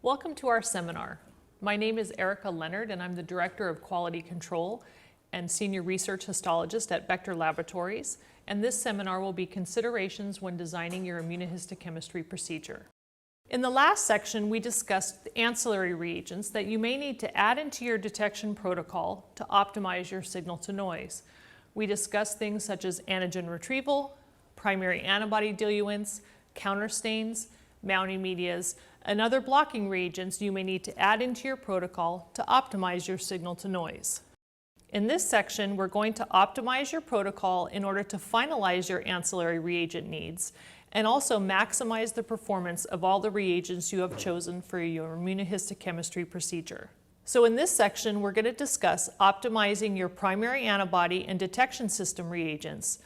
Welcome to our seminar. My name is Erika Leonard and I'm the Director of Quality Control and Senior Research Histologist at Vector Laboratories, and this seminar will be considerations when designing your immunohistochemistry procedure. In the last section, we discussed the ancillary reagents that you may need to add into your detection protocol to optimize your signal-to-noise. We discussed things such as antigen retrieval, primary antibody diluents, counterstains, mounting medias, and other blocking reagents you may need to add into your protocol to optimize your signal-to-noise. In this section, we're going to optimize your protocol in order to finalize your ancillary reagent needs and also maximize the performance of all the reagents you have chosen for your immunohistochemistry procedure. So in this section, we're going to discuss optimizing your primary antibody and detection system reagents,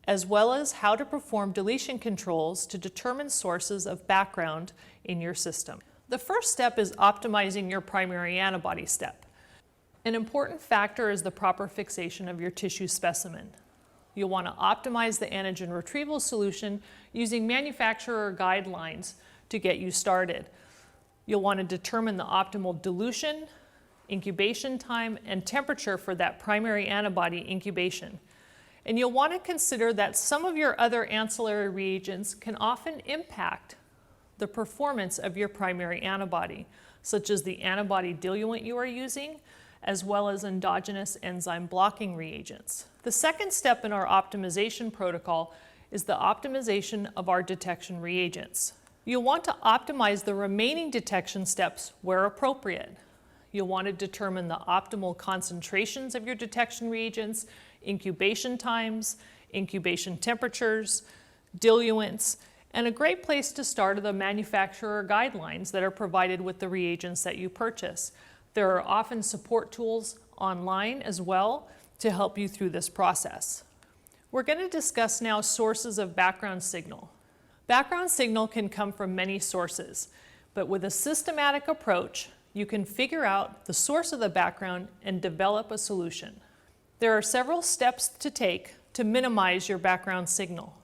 as well as how to perform deletion controls to determine sources of background in your system. The first step is optimizing your primary antibody step. An important factor is the proper fixation of your tissue specimen. You'll want to optimize the antigen retrieval solution using manufacturer guidelines to get you started. You'll want to determine the optimal dilution, incubation time, and temperature for that primary antibody incubation. And you'll want to consider that some of your other ancillary reagents can often impact the performance of your primary antibody, such as the antibody diluent you are using, as well as endogenous enzyme blocking reagents. The second step in our optimization protocol is the optimization of our detection reagents. You'll want to optimize the remaining detection steps where appropriate. You'll want to determine the optimal concentrations of your detection reagents, incubation times, incubation temperatures, diluents, and a great place to start are the manufacturer guidelines that are provided with the reagents that you purchase. There are often support tools online as well to help you through this process. We're going to discuss now sources of background signal. Background signal can come from many sources, but with a systematic approach, you can figure out the source of the background and develop a solution. There are several steps to take to minimize your background signal.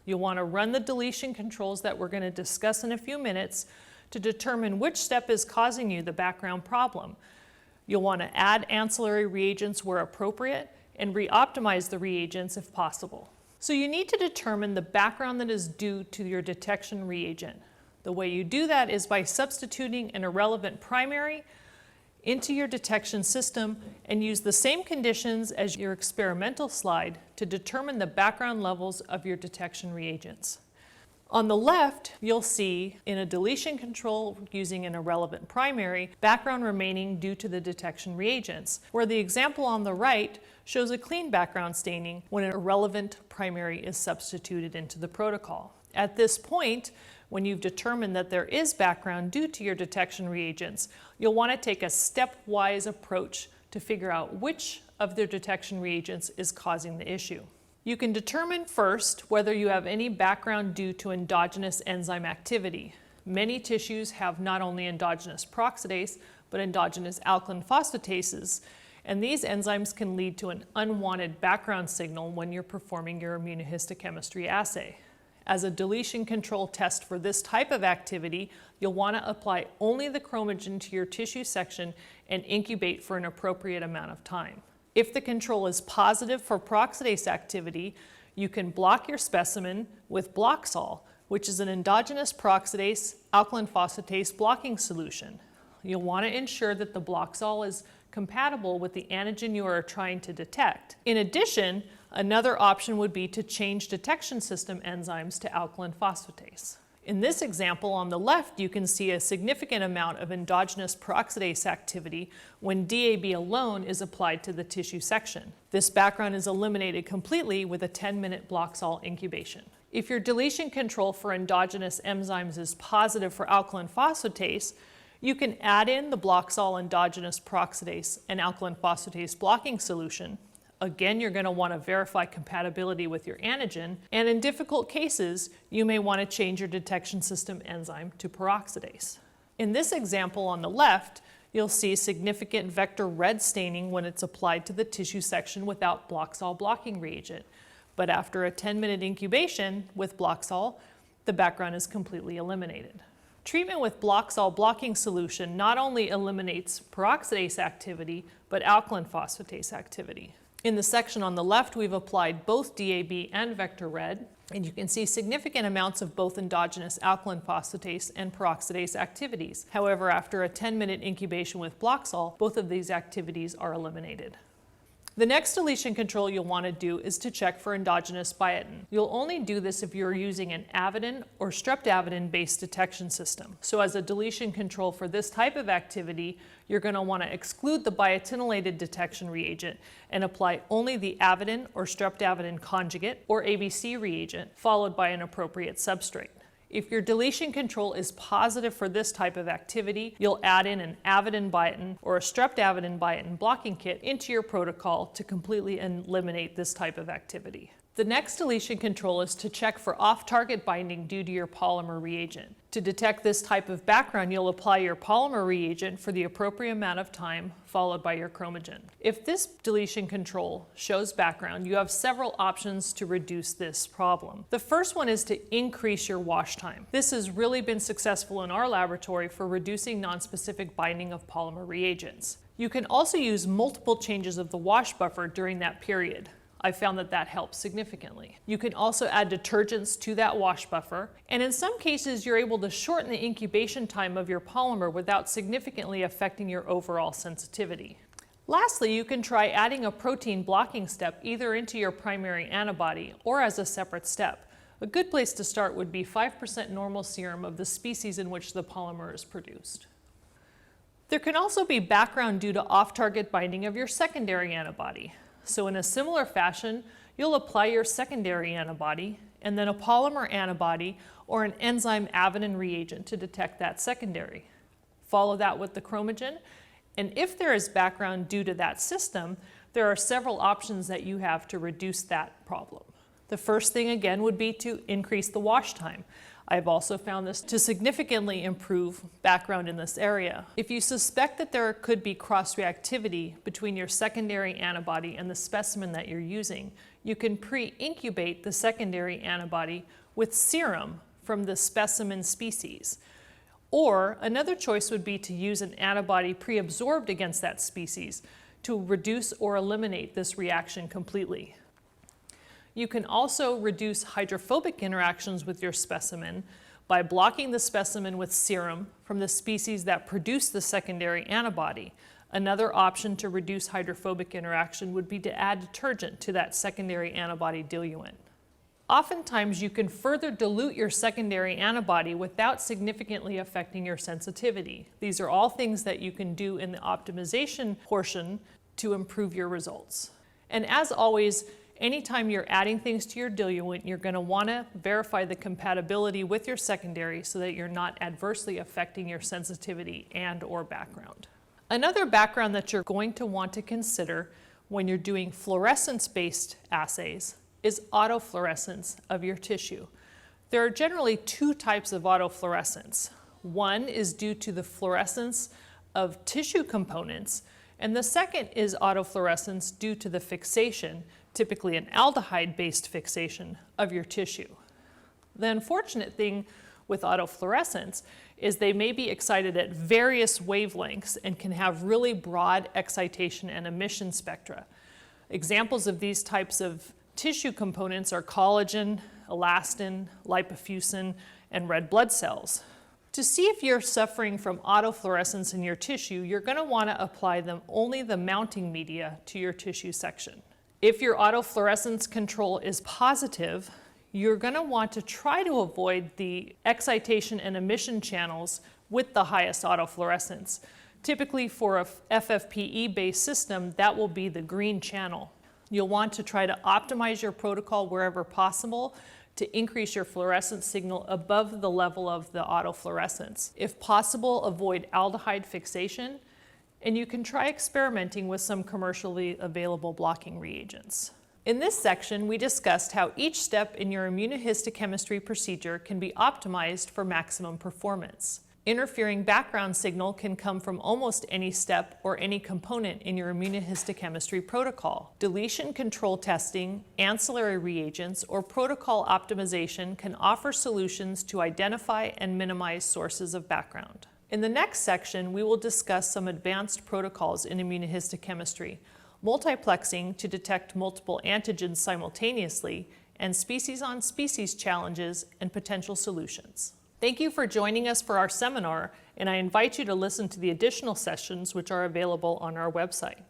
You'll want to run the deletion controls that we're going to discuss in a few minutes to determine which step is causing you the background problem. You'll want to add ancillary reagents where appropriate and re-optimize the reagents if possible. So you need to determine the background that is due to your detection reagent. The way you do that is by substituting an irrelevant primary into your detection system and use the same conditions as your experimental slide to determine the background levels of your detection reagents. On the left, you'll see in a deletion control using an irrelevant primary, background remaining due to the detection reagents, where the example on the right shows a clean background staining when an irrelevant primary is substituted into the protocol. At this point, when you've determined that there is background due to your detection reagents, you'll want to take a stepwise approach to figure out which of the detection reagents is causing the issue. You can determine first whether you have any background due to endogenous enzyme activity. Many tissues have not only endogenous peroxidase, but endogenous alkaline phosphatases, and these enzymes can lead to an unwanted background signal when you're performing your immunohistochemistry assay. As a deletion control test for this type of activity, you'll want to apply only the chromogen to your tissue section and incubate for an appropriate amount of time. If the control is positive for peroxidase activity, you can block your specimen with Bloxol, which is an endogenous peroxidase alkaline phosphatase blocking solution. You'll want to ensure that the Bloxol is compatible with the antigen you are trying to detect. In addition, another option would be to change detection system enzymes to alkaline phosphatase. In this example on the left, you can see a significant amount of endogenous peroxidase activity when DAB alone is applied to the tissue section. This background is eliminated completely with a 10-minute Bloxol incubation. If your deletion control for endogenous enzymes is positive for alkaline phosphatase, you can add in the Bloxol endogenous peroxidase and alkaline phosphatase blocking solution. Again, you're going to want to verify compatibility with your antigen, and in difficult cases, you may want to change your detection system enzyme to peroxidase. In this example on the left, you'll see significant vector red staining when it's applied to the tissue section without Bloxol blocking reagent. But after a 10-minute incubation with Bloxol, the background is completely eliminated. Treatment with Bloxol blocking solution not only eliminates peroxidase activity, but alkaline phosphatase activity. In the section on the left, we've applied both DAB and vector red, and you can see significant amounts of both endogenous alkaline phosphatase and peroxidase activities. However, after a 10-minute incubation with Bloxol, both of these activities are eliminated. The next deletion control you'll want to do is to check for endogenous biotin. You'll only do this if you're using an avidin or streptavidin-based detection system. So as a deletion control for this type of activity, you're going to want to exclude the biotinylated detection reagent and apply only the avidin or streptavidin conjugate or ABC reagent, followed by an appropriate substrate. If your deletion control is positive for this type of activity, you'll add in an avidin biotin or a streptavidin biotin blocking kit into your protocol to completely eliminate this type of activity. The next deletion control is to check for off-target binding due to your polymer reagent. To detect this type of background, you'll apply your polymer reagent for the appropriate amount of time, followed by your chromogen. If this deletion control shows background, you have several options to reduce this problem. The first one is to increase your wash time. This has really been successful in our laboratory for reducing nonspecific binding of polymer reagents. You can also use multiple changes of the wash buffer during that period. I found that helps significantly. You can also add detergents to that wash buffer, and in some cases you're able to shorten the incubation time of your polymer without significantly affecting your overall sensitivity. Lastly, you can try adding a protein blocking step either into your primary antibody or as a separate step. A good place to start would be 5% normal serum of the species in which the polymer is produced. There can also be background due to off-target binding of your secondary antibody. So in a similar fashion, you'll apply your secondary antibody and then a polymer antibody or an enzyme avidin reagent to detect that secondary. Follow that with the chromogen, and if there is background due to that system, there are several options that you have to reduce that problem. The first thing again would be to increase the wash time. I've also found this to significantly improve background in this area. If you suspect that there could be cross-reactivity between your secondary antibody and the specimen that you're using, you can pre-incubate the secondary antibody with serum from the specimen species. Or another choice would be to use an antibody pre-absorbed against that species to reduce or eliminate this reaction completely. You can also reduce hydrophobic interactions with your specimen by blocking the specimen with serum from the species that produce the secondary antibody. Another option to reduce hydrophobic interaction would be to add detergent to that secondary antibody diluent. Oftentimes, you can further dilute your secondary antibody without significantly affecting your sensitivity. These are all things that you can do in the optimization portion to improve your results. And as always, anytime you're adding things to your diluent, you're going to want to verify the compatibility with your secondary so that you're not adversely affecting your sensitivity and/or background. Another background that you're going to want to consider when you're doing fluorescence-based assays is autofluorescence of your tissue. There are generally two types of autofluorescence. One is due to the fluorescence of tissue components, and the second is autofluorescence due to the fixation, typically an aldehyde-based fixation of your tissue. The unfortunate thing with autofluorescence is they may be excited at various wavelengths and can have really broad excitation and emission spectra. Examples of these types of tissue components are collagen, elastin, lipofuscin, and red blood cells. To see if you're suffering from autofluorescence in your tissue, you're going to want to apply only the mounting media to your tissue section. If your autofluorescence control is positive, you're going to want to try to avoid the excitation and emission channels with the highest autofluorescence. Typically for a FFPE-based system, that will be the green channel. You'll want to try to optimize your protocol wherever possible to increase your fluorescence signal above the level of the autofluorescence. If possible, avoid aldehyde fixation, and you can try experimenting with some commercially available blocking reagents. In this section, we discussed how each step in your immunohistochemistry procedure can be optimized for maximum performance. Interfering background signal can come from almost any step or any component in your immunohistochemistry protocol. Deletion control testing, ancillary reagents, or protocol optimization can offer solutions to identify and minimize sources of background. In the next section, we will discuss some advanced protocols in immunohistochemistry, multiplexing to detect multiple antigens simultaneously, and species-on-species challenges and potential solutions. Thank you for joining us for our seminar, and I invite you to listen to the additional sessions which are available on our website.